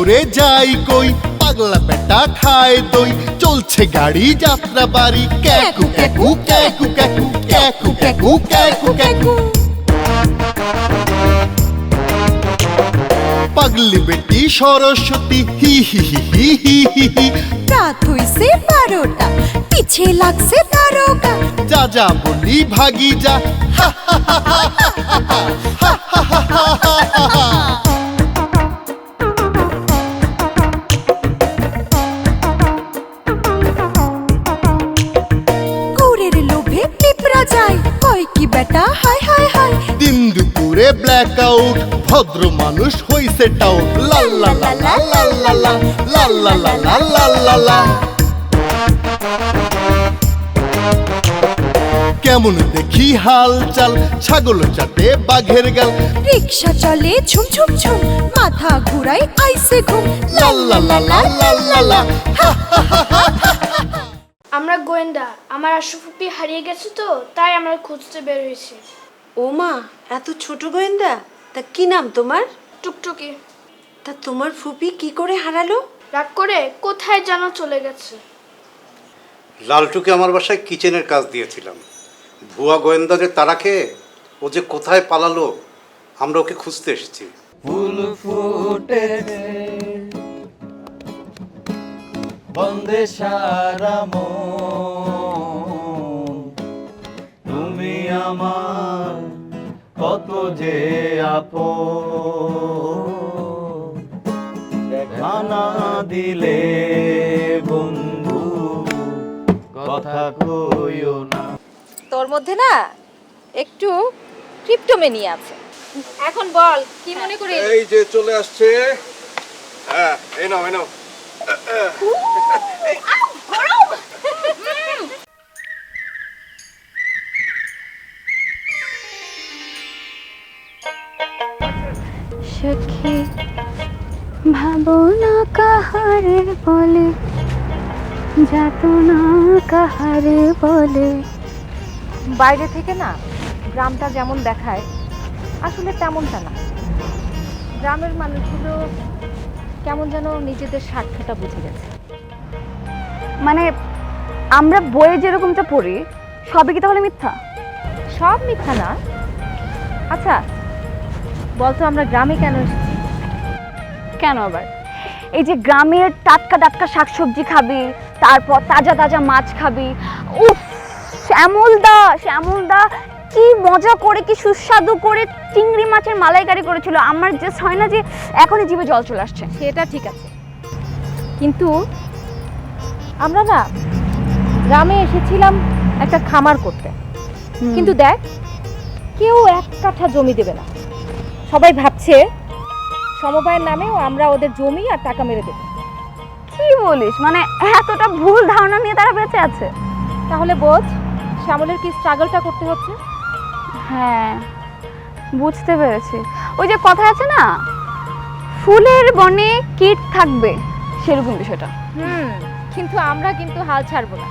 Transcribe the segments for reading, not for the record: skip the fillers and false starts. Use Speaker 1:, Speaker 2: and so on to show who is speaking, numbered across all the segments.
Speaker 1: মোরে যাই কই, পাগলা বেটা খায় দই, চলছে গাড়ি যাত্রা বাড়ি, ক্যাকু ক্যাকু ক্যাকু ক্যাকু ক্যাকু ক্যাকু ক্যাকু ক্যাকু। পাগলি বেটি সরস্বতী হি হি হি হি হি হি হি।
Speaker 2: রাত হইছে 12টা, পিছে লাগছে তারকা।
Speaker 1: যা যা বলি ভাগি যা, হা হা হা হা হা হা হা হা হা হা।
Speaker 2: গৌরের লোভে পিঁপড়া যায়, কয় কি বেটা হায় হায় হায়।
Speaker 1: দিন দুপুরে ব্ল্যাক আউট, ভদ্র মানুষ হইছে টাউট, লা লা লা লা লা লা লা লা লা লা লা লা লা লা। কেমন দেখি হাল চাল, ছাগল চাটে বাঘের গাল,
Speaker 2: রিক্সা চলে ঝুম ঝুম ঝুম, মাথা ঘুরাই আইছে ঘুম,
Speaker 1: লা লা লা লা লা লা লা।
Speaker 3: আমরা গোয়েন্দা, আমার আশরাফি হারিয়ে গেছে তো তাই আমরা খুঁজতে বের হয়েছি।
Speaker 4: ওমা, এত ছোট গোয়েন্দা, তা কি নাম তোমার?
Speaker 3: টুকটুকি।
Speaker 4: তা তোমার ফুপি কি করে হারালো?
Speaker 3: রাগ করে কোথায় যেন চলে গেছে।
Speaker 5: লালটুকে আমার বাসায় কিচেনের কাজ দিয়েছিলাম, ভুয়া গোয়েন্দাদের তাড়া খেয়ে ও যে কোথায় পালালো আমরা ওকে খুঁজতে এসেছি।
Speaker 6: ফুল ফুটে বন্দে সারা মন, তুমি আমার কত যে আপন, দেখা না দিলে বন্ধু কথা কইও না।
Speaker 7: তোর মধ্যে না একটু ক্রিপ্টোমেনি আছে। এখন বল কি মনে করিস?
Speaker 8: এই যে চলে আসছে। হ্যাঁ, এই নাও এই নাও।
Speaker 9: সখী ভাবনা কাহারে বলে, যাতনা কাহারে বলে।
Speaker 7: বাইরে থেকে না গ্রামটা যেমন দেখায় আসলে তেমনটা না। গ্রামের মানুষগুলো কেমন যেন নিজেদের স্বার্থটা বুঝে গেছে।
Speaker 9: মানে আমরা বইয়ে যেরকমটা পড়ি সবই কি তাহলে মিথ্যা?
Speaker 7: সব মিথ্যা না। আচ্ছা বলতো আমরা গ্রামে কেন এসেছি?
Speaker 9: কেন আবার? এই যে গ্রামের টাটকা টাটকা শাকসবজি খাবি, তারপর তাজা তাজা মাছ খাবি। উফ, শ্যামলদা শ্যামলদা কি মজা করে, কি সুস্বাদু করে চিংড়ি মাছের মালাইকারি করেছিল। আমার জাস্ট হয় না যে এখনই জিভে জল চলে আসছে।
Speaker 7: সেটা ঠিক আছে, কিন্তু আমরা না গ্রামে এসেছিলাম একটা খামার করতে। কিন্তু দেখ, কেউ এক কাঠা জমি দেবে না। সবাই ভাবছে সমবায়ের নামেও আমরা ওদের জমি আর টাকা মেরে দেব।
Speaker 9: কি বলিস? মানে এতটা ভুল ধারণা নিয়ে তারা বেঁচে আছে?
Speaker 7: তাহলে বোঝ শ্যামলের কি স্ট্রাগলটা করতে হচ্ছে।
Speaker 9: হ্যাঁ, বুঝতে পেরেছি। ওই যে কথা আছে না, ফুলের বনে কীট থাকবে, সেরকম বিষয়টা।
Speaker 7: কিন্তু আমরা কিন্তু হাল ছাড়বো না।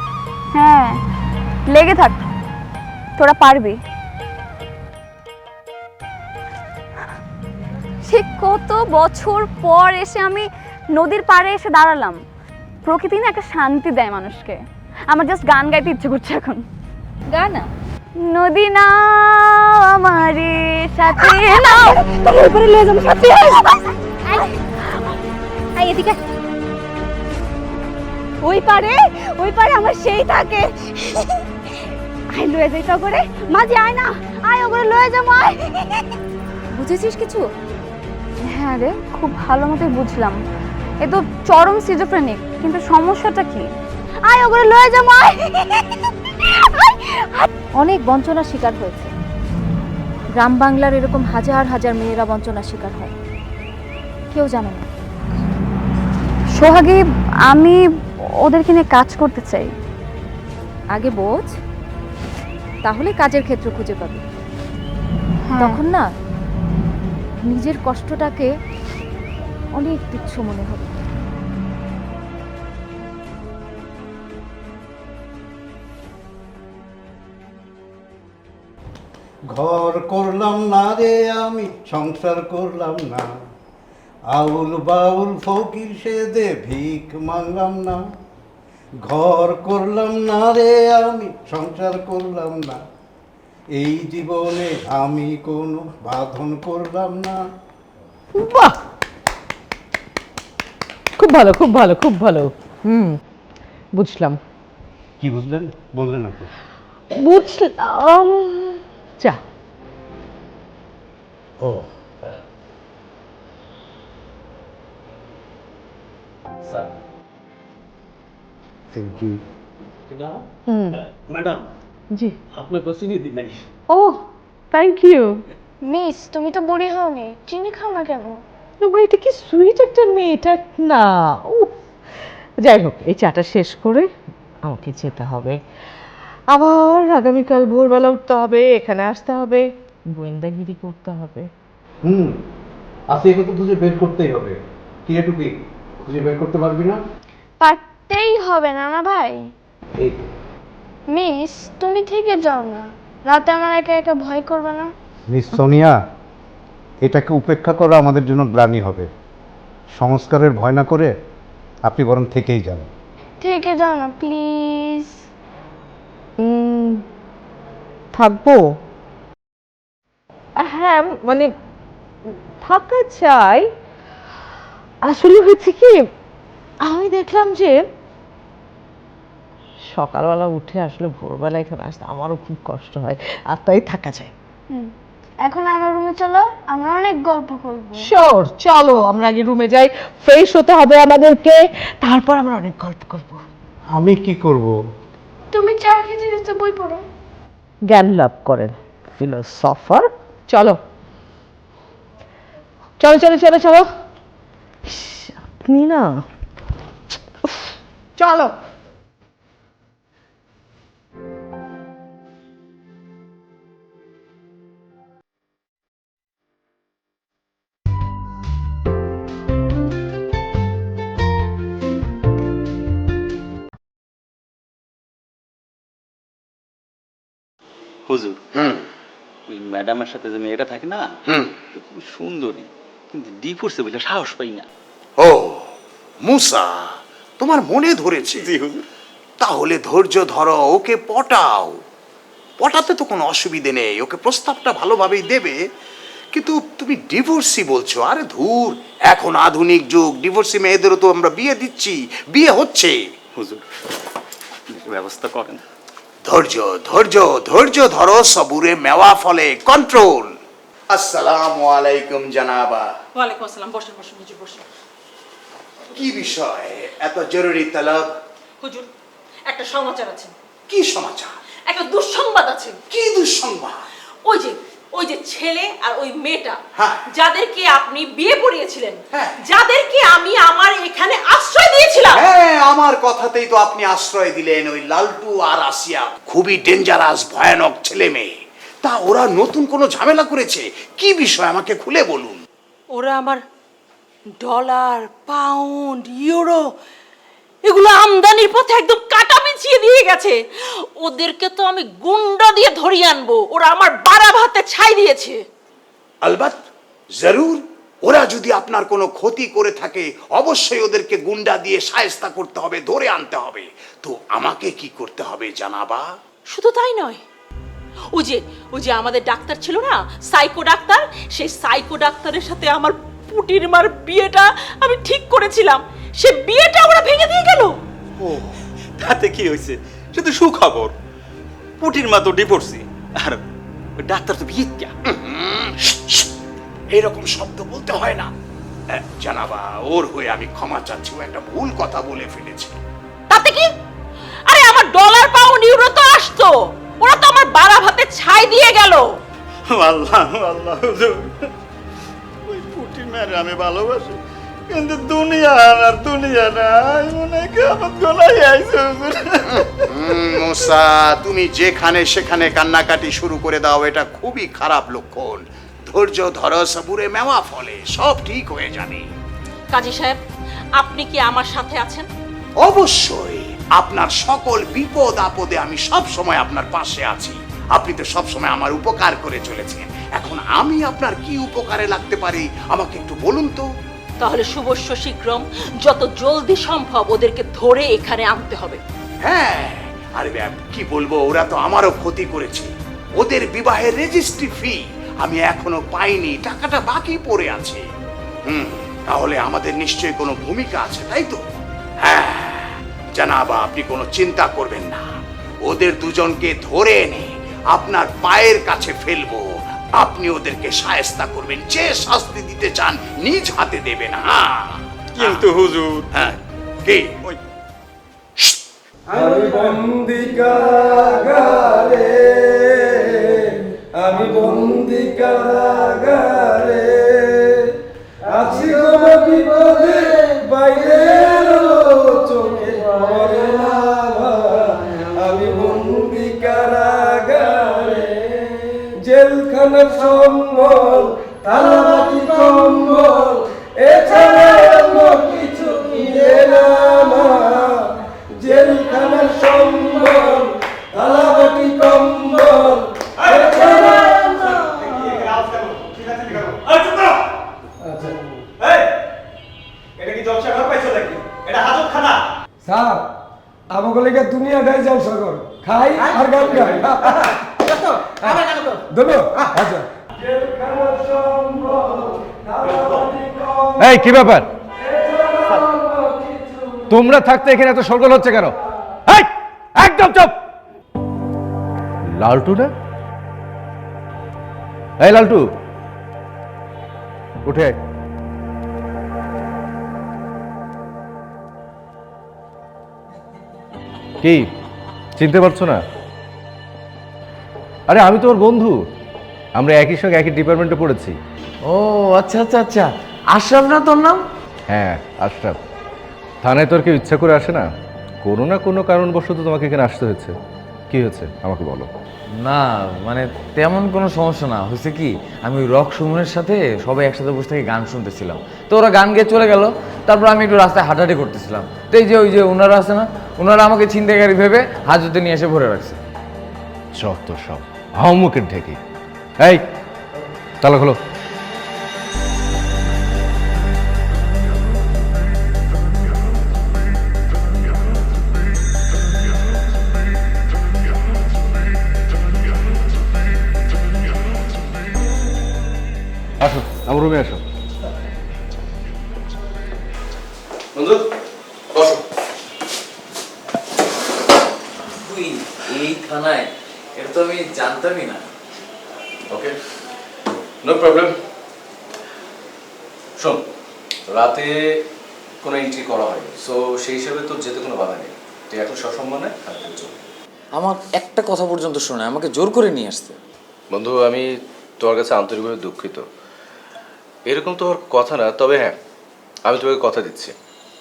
Speaker 9: হ্যাঁ, লেগে থাক, তোরা পারবি। সে কত বছর পর এসে আমি নদীর পাড়ে এসে দাঁড়ালাম। প্রকৃতি না একটা শান্তি দেয় মানুষকে। আমার জাস্ট গান গাইতে ইচ্ছে করছে এখন।
Speaker 7: গানা
Speaker 9: নদী নাও আমারে সাথে নাও,
Speaker 7: তোমার উপরে লয়ে যাবো সাথে। আই এদিকে।
Speaker 9: ওই পারে আমার সেই থাকে। আই লয়ে যাই তো করে, মাঝে আয় না, আয় ওগুলো লয়ে যাবো। আয়,
Speaker 7: বুঝেছিস কিছু?
Speaker 9: হ্যাঁ রে, খুব ভালো মতোই বুঝলাম। এ তো চরম সিজোফ্রেনিক, কিন্তু সমস্যাটা কি? আয় ওগুলো লয়ে যাবো। আয়,
Speaker 7: অনেক বঞ্চনার শিকার হয়েছে। গ্রাম বাংলার এরকম হাজার হাজার মেয়েরা বঞ্চনার শিকার হয়, কেউ জানে না।
Speaker 9: সোহাগী, আমি ওদেরকে নিয়ে কাজ করতে চাই।
Speaker 7: আগে বোঝ, তাহলে কাজের ক্ষেত্র খুঁজে পাবি। তখন না নিজের কষ্টটাকে অনেক তুচ্ছ মনে হবে।
Speaker 5: ঘর করলাম না রে আমি, সংসার করলাম না, আউল বাউল ফকির সেদে ভিক মানলাম না, ঘর করলাম না রে আমি, সংসার করলাম না, এই জীবনে আমি কোনো বাঁধন করলাম না।
Speaker 10: বাহ, খুব ভালো, খুব ভালো, খুব ভালো। বুঝলাম,
Speaker 5: কি বুঝলেন? বললেন না তো।
Speaker 10: বুঝলাম। যা।
Speaker 5: ও থ্যাংক ইউ।
Speaker 6: ম্যাডাম,
Speaker 10: জি।
Speaker 6: আপনার কাছে চিনি দিই নাই।
Speaker 10: ও, থ্যাংক ইউ।
Speaker 3: মিস তুমি তো বুড়ি হওনি, চিনি খাও না কেন?
Speaker 10: এটা কি সুইট একটা মেয়ে, এটা না। যাই হোক, এই চাটা শেষ করে আমাকে যেতে হবে। আবার আগামীকাল ভোরবেলা উঠতে হবে, এখানে আসতে হবে, গোয়েন্দাগিরি করতে হবে।
Speaker 5: আসিয়াকে তো খুঁজে বের করতেই হবে। কি এটুকুই খুঁজে বের করতে পারবি না?
Speaker 3: পারতেই হবে না না ভাই।
Speaker 5: এই
Speaker 3: মিস তুমি থেকে যাও না, রাতে আমার একা একা ভয় করবে না?
Speaker 5: মিস সোনিয়া, এটাকে উপেক্ষা করা আমাদের জন্য গ্লানি হবে। সংস্কারের ভয় না করে আপনি বরং থেকেই যান।
Speaker 3: থেকে যাও না প্লিজ।
Speaker 10: থাকবো? হ্যাঁ, মানে থাকা চাই। আসলে হয়েছে কি, আমি দেখলাম যে সকালবেলা উঠে আসলে ভোরবেলা এখানে আসতে আমারও খুব কষ্ট হয়, আর তাই থাকা চাই।
Speaker 3: এখন আমার রুমে চলো, আমরা অনেক গল্প করবো।
Speaker 10: শিওর, চলো আমরা আগে রুমে যাই, ফ্রেশ হতে হবে আমাদেরকে, তারপর আমরা অনেক গল্প করব।
Speaker 5: আমি কি করব?
Speaker 3: তুমি চা খেতে যেতে বই পড়ো।
Speaker 10: জ্ঞান লাভ করেন, ফিলোসফার। চলো চলো চলো চলো চলো। আপনি না, উফ, চলো।
Speaker 6: হুজুর, ওই ম্যাডামের সাথে যে মেয়েটা থাকে না, তো খুব সুন্দরী, কিন্তু ডিভোর্সে বলে সাহস পাই না।
Speaker 11: ও মুসা, তোমার মনে ধরেছে?
Speaker 6: জি হুজুর।
Speaker 11: তাহলে ধৈর্য ধরো, ওকে পটাও। পটাতে তো কোনো অসুবিধে নেই, ওকে প্রস্তাবটা ভালোভাবেই দেবে। কিন্তু তুমি ডিভোর্সি বলছো? আরে ধুর, এখন আধুনিক যুগ, ডিভোর্সি মেয়েদেরও তো আমরা বিয়ে দিচ্ছি, বিয়ে হচ্ছে।
Speaker 6: হুজুর, ব্যবস্থা করেন।
Speaker 11: ধৈর্য ধৈর্য ধৈর্য ধরো, সবুরে মেওয়া ফলে কন্ট্রোল। আসসালামু আলাইকুম জানাবা।
Speaker 12: ওয়ালাইকুম আসসালাম। বসেন বসেন হুজুর, বসেন।
Speaker 11: কি বিষয় এত জরুরি তলব?
Speaker 12: হুজুর, একটা সমাচার আছে।
Speaker 11: কি সমাচার?
Speaker 12: একটা দুঃসংবাদ আছে।
Speaker 11: কি দুঃসংবাদ?
Speaker 12: ওই যে ছেলে আর ওই মেয়েটা,
Speaker 11: হ্যাঁ।
Speaker 12: যাদেরকে আপনি বিয়ে পড়িয়েছিলেন,
Speaker 11: হ্যাঁ।
Speaker 12: যাদেরকে আমি আমার এখানে আশ্রয় দিয়েছিলাম।
Speaker 11: হ্যাঁ, আমার কথাতেই তো আপনি আশ্রয় দিলেন। ওই লালটু আর আসিয়া খুবই ডেঞ্জারাস, ভয়ানক ছেলে মেয়ে। তা ওরা নতুন কোনো ঝামেলা করেছে? কি বিষয় আমাকে খুলে বলুন।
Speaker 12: ওরা আমার ডলার, পাউন্ড, ইউরো এগুলো আমদানির পথে একদম কাটা বিছিয়ে দিয়ে গেছে। ওদেরকে তো আমি গুন্ডা দিয়ে ধরিয়ে আনবো, ওরা আমার বাড়া ভাতে ছাই দিয়েছে।
Speaker 11: আলবাত, জরুর। ওরা যদি আপনার কোনো ক্ষতি করে থাকে, অবশ্যই ওদেরকে গুন্ডা দিয়ে শায়েস্তা করতে হবে, ধরে আনতে হবে। তো আমাকে কি করতে হবে জানাবা?
Speaker 12: শুধু তাই নয়, ওই যে আমাদের ডাক্তার ছিল না, সাইকো ডাক্তার, সেই সাইকো ডাক্তারের সাথে আমার পুটির মার বিয়েটা আমি ঠিক করেছিলাম, সে বিয়েটা ওরা ভেঙে দিয়ে গেল।
Speaker 6: ও, তাতে কি হয়েছে? সে তো সুখবর। পুটির মা তো ডিভোর্সি, আর ওই ডাক্তার তো বিয়ে।
Speaker 11: এরকম শব্দ বলতে হয় না জানাবা। ওর হয়ে আমি ক্ষমা চাচ্ছি, ও একটা ভুল কথা বলে ফেলেছে।
Speaker 12: তাতে কি? আরে আমার ডলার, পাউন্ড, ইউরো তো আসতো, ওরা তো আমার বাড়া ভাতে ছাই দিয়ে গেল।
Speaker 6: আল্লাহ আল্লাহ, হুজুর, ওই পুটির মায়ের আমি ভালোবাসি, কিন্তু দুনিয়া আর দুনিয়া নাই, মনে কেমন গলাই আইছে হুজুর।
Speaker 11: মুসা, তুমি যেখানে সেখানে কান্নাকাটি শুরু করে দাও, এটা খুবই খারাপ লক্ষণ। ধৈর্য ধরো, সবুরে মেওয়া ফলে, সব ঠিক হয়ে যাবে।
Speaker 12: কাজী সাহেব, আপনি কি আমার সাথে আছেন?
Speaker 11: অবশ্যই, আপনার সকল বিপদ আপদে আমি সব সময় আপনার পাশে আছি। আপনি তো সব সময় আমার উপকার করে চলেছেন, এখন আমি আপনার কি উপকারে লাগতে পারি আমাকে একটু বলুন তো।
Speaker 12: তাহলে শুভস্য শীঘ্রম যত জলদি সম্ভব ওদেরকে ধরে এখানে আনতে হবে।
Speaker 11: হ্যাঁ, আরে ব্যাপ কি বলবো, ওরা তো আমারও ক্ষতি করেছে। ওদের বিবাহের রেজিস্ট্রি ফি আমি এখনো পাইনি, টাকাটা বাকি পড়ে আছে। তাহলে আমাদের নিশ্চয়ই কোনো ভূমিকা আছে, তাই তো? হ্যাঁ জানাবা, আপনি কোনো চিন্তা করবেন না, ওদের দুজনকে ধরে এনে আপনার পায়ের কাছে ফেলবো। আপনি ওদেরকে শায়েস্তা করবেন, যে শাস্তি দিতে চান নিজ হাতে দেবেন।
Speaker 6: কিন্তু হুজুর,
Speaker 11: হ্যাঁ কি
Speaker 6: ওই
Speaker 8: আমি বন্দি কারাগারে, আমি বন্দি কারাগারে, আছি গো বিপদে, বাইরে চোখে পড়ে না ভাই। আমি বন্দি কারাগারে, জেলখানার সম্বল, তালাবাতি কম্বল, এছাড়া অন্য কিছু কিনে না আমার। জেলখানার সম্বল, তালাবাতি কম্বল, এছাড়া স্যার আমাকে লেগে দুনিয়াটাই জলসা কর, খাই আর গান গাই। দেবো আচ্ছা।
Speaker 13: এই কি ব্যাপার, তোমরা থাকতে এখানে এত সরগোল হচ্ছে কেন? এই একদম চুপ। লালটু না? এই লালটু উঠে। কি চিনতে পারছো না? আরে আমি তোমার বন্ধু, আমরা একই সঙ্গে একই ডিপার্টমেন্টে পড়েছি।
Speaker 14: ও আচ্ছা আচ্ছা আচ্ছা, আশরাফ না তোর নাম?
Speaker 13: হ্যাঁ আশরাফ। থানায় তোর কেউ ইচ্ছা করে আসে না, কোনো না কোনো কারণবশত তোমাকে এখানে আসতে হয়েছে। কি হয়েছে আমাকে বলো।
Speaker 14: না মানে তেমন কোনো সমস্যা না, হয়েছে কি আমি ওই রক সুমনের সাথে সবাই একসাথে বসে থেকে গান শুনতেছিলাম, তো ওরা গান গেয়ে চলে গেল, তারপর আমি একটু রাস্তায় হাঁটাহাঁটি করতেছিলাম, তো এই যে ওই যে ওনারা আছে না, ওনারা আমাকে ছিনতাইকারী ভেবে হাজতে নিয়ে এসে ভরে রাখছে।
Speaker 13: যত সব হাউমুখের ঢেকে। এই তালা খোলো। আসো আমার রুমে আসো।
Speaker 8: বন্ধু বসো।
Speaker 14: এই থানায়, এটা তো আমি জানতামই না।
Speaker 13: Okay no problem. শোন, রাতে কোনো এন্ট্রি করা হয়নি, সো সেই হিসাবে তোর যেতে কোনো বাধা নেই। তুই এখন সসম্মানে থাকতে চল।
Speaker 14: আমার একটা কথা পর্যন্ত শোনে, আমাকে জোর করে নিয়ে আসতে।
Speaker 13: বন্ধু আমি তোমার কাছে আন্তরিকভাবে দুঃখিত, এরকম তো হওয়ার কথা না। তবে হ্যাঁ, আমি তোমাকে কথা দিচ্ছি,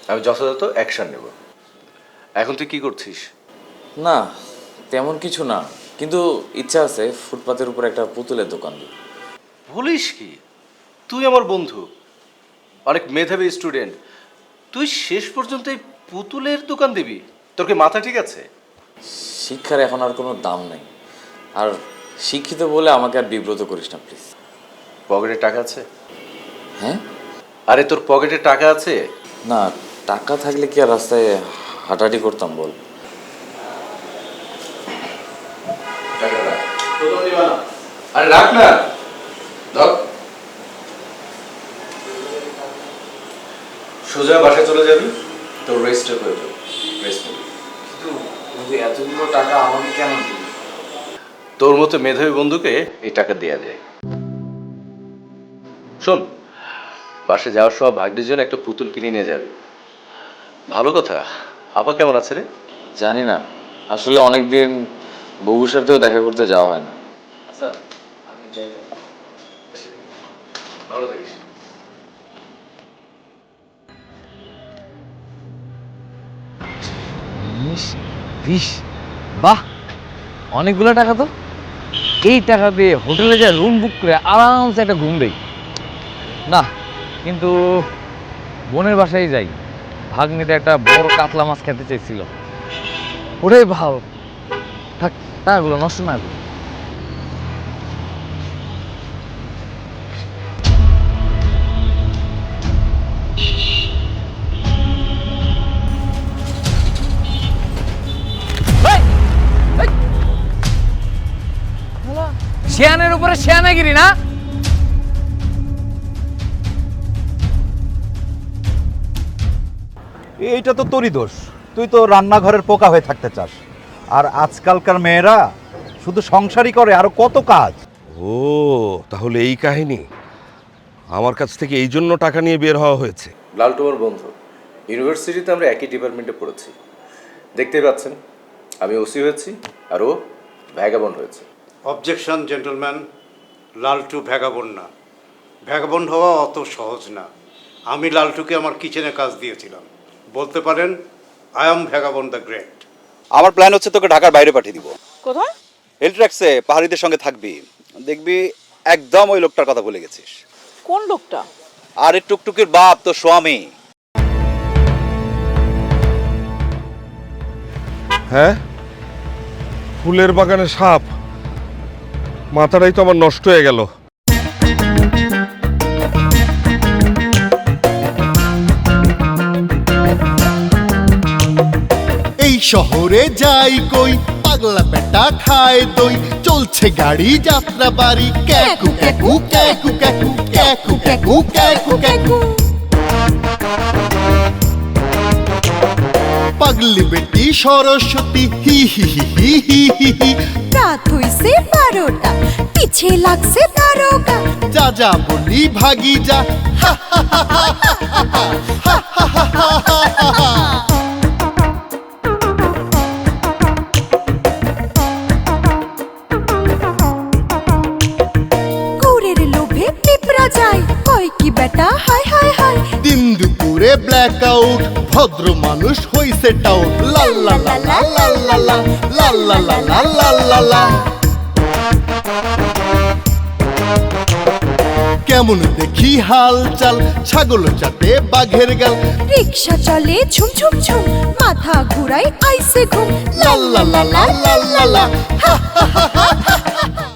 Speaker 13: আমি যথাযথ অ্যাকশন নেব। এখন তুই কি করছিস?
Speaker 14: না তেমন কিছু না, কিন্তু ইচ্ছা আছে ফুটপাতের উপর একটা পুতুলের দোকান দিই।
Speaker 13: বলিস কি? তুই আমার বন্ধু, অনেক মেধাবী স্টুডেন্ট, তুই শেষ পর্যন্ত এই পুতুলের দোকান দিবি? তোর কি মাথা ঠিক আছে?
Speaker 14: শিক্ষার এখন আর কোনো দাম নেই, আর শিক্ষিত বলে আমাকে আর বিব্রত করিস না প্লিজ।
Speaker 13: পকেটে টাকা আছে?
Speaker 14: হ্যাঁ?
Speaker 13: আরে তোর পকেটে টাকা আছে?
Speaker 14: না টাকা থাকলে কি আর রাস্তায় হাঁটাহাঁটি করতাম বল?
Speaker 13: আরে রাখ না, ধর। সোজা বাসায় চলে যাবি, তোর রেস্টের প্রয়োজন, রেস্ট নিবি।
Speaker 14: কিন্তু এতগুলো টাকা আমাকে কেন দিবি?
Speaker 13: তোর মতো মেধাবী বন্ধুকে এই টাকা দেয়া যায়। শোন, বাসে যাওয়ার সময় ভাগ্যের জন্য একটা পুতুল কিনে নিয়ে যাবে। ভালো কথা। আপা কেমন আছে রে?
Speaker 14: জানি না, আসলে অনেকদিন বউর সাথেও দেখা করতে যাওয়া হয় না।
Speaker 13: আচ্ছা আমি যাই, ভালো থাকিস।
Speaker 14: বাহ, অনেকগুলো টাকা তো। এই টাকা দিয়ে হোটেলে যা রুম বুক করে আরামসে একটা ঘুম দেই না, কিন্তু বোনের বাসায় যাই, ভাগ্নিতে একটা বড় কাতলা মাছ খেতে চাইছিল, ওটাই ভালো। থাক, টাকাগুলো নষ্ট না করি। শিয়ানের উপরে শিয়ানাগিরি না?
Speaker 15: এইটা তো তোরই দোষ, তুই তো রান্নাঘরের পোকা হয়ে থাকতে চাস। আর আজকালকার মেয়েরা শুধু সংসারই করে, আরো কত কাজ।
Speaker 16: ও তাহলে এই কাহিনী, আমার কাছ থেকে এই জন্য টাকা নিয়ে বের হওয়া হয়েছে।
Speaker 13: লালটু আমার বন্ধু, ইউনিভার্সিটিতে আমরা একই ডিপার্টমেন্টে পড়েছি। দেখতেই পাচ্ছেন আমি ওসি হয়েছি আর ও ভ্যাগাবন্ড হয়েছে।
Speaker 5: অবজেকশন জেন্টলম্যান, লালটু ভ্যাগাবন্ড না। ভ্যাগাবন্ড হওয়া অত সহজ না। আমি লালটুকে আমার কিচেনে কাজ দিয়েছিলাম, বলতে পারেন I am vagabond the great.
Speaker 15: আমার প্ল্যান হচ্ছে তোকে ঢাকার বাইরে পাঠিয়ে দিব।
Speaker 12: কোথায়?
Speaker 15: হেলট্র্যাক্সে পাহাড়িদের সঙ্গে থাকবি, দেখবি একদম ওই লোকটার কথা ভুলে গেছিস।
Speaker 12: কোন লোকটা?
Speaker 15: আরে টুকটুকির বাপ, তো স্বামী।
Speaker 16: হ্যাঁ, ফুলের বাগানে সাপ, মাথাটাই তো আমার নষ্ট হয়ে গেল।
Speaker 1: এই শহরে যাই কই, পাগলা বেটা খায় দই, চলছে গাড়ি যাত্রা বাড়ি, ক্যাকু ক্যাকু ক্যাকু ক্যাকু ক্যাকু ক্যাকু ক্যাকু ক্যাকু। পাগলি বেটি সরস্বতী হি হি হি হি হি হি হি।
Speaker 2: রাত হইছে 12টা, পিছে লাগছে দারোগা।
Speaker 1: যা যা বলি ভাগি যা, হা হা হা হা হা হা হা হা হা হা।
Speaker 2: কুরের লোভে পিঁপড়া যায়, কয় কি বেটা হায় হায় হায়।
Speaker 1: দিন দুপুরে ব্ল্যাক আউট, ভদ্র মানুষ হইছে টাউট। লা লা লা লা লা লা লা লা লা লা লা লা লা লা। কেমন দেখি হাল চাল, ছাগল চাটে বাঘের গাল।
Speaker 2: রিক্সা চলে ঝুম ঝুম ঝুম, মাথা ঘুরাই আইসে ঘুম।
Speaker 1: লা লা লা লা লা লা লা, হা হা হা হা হা।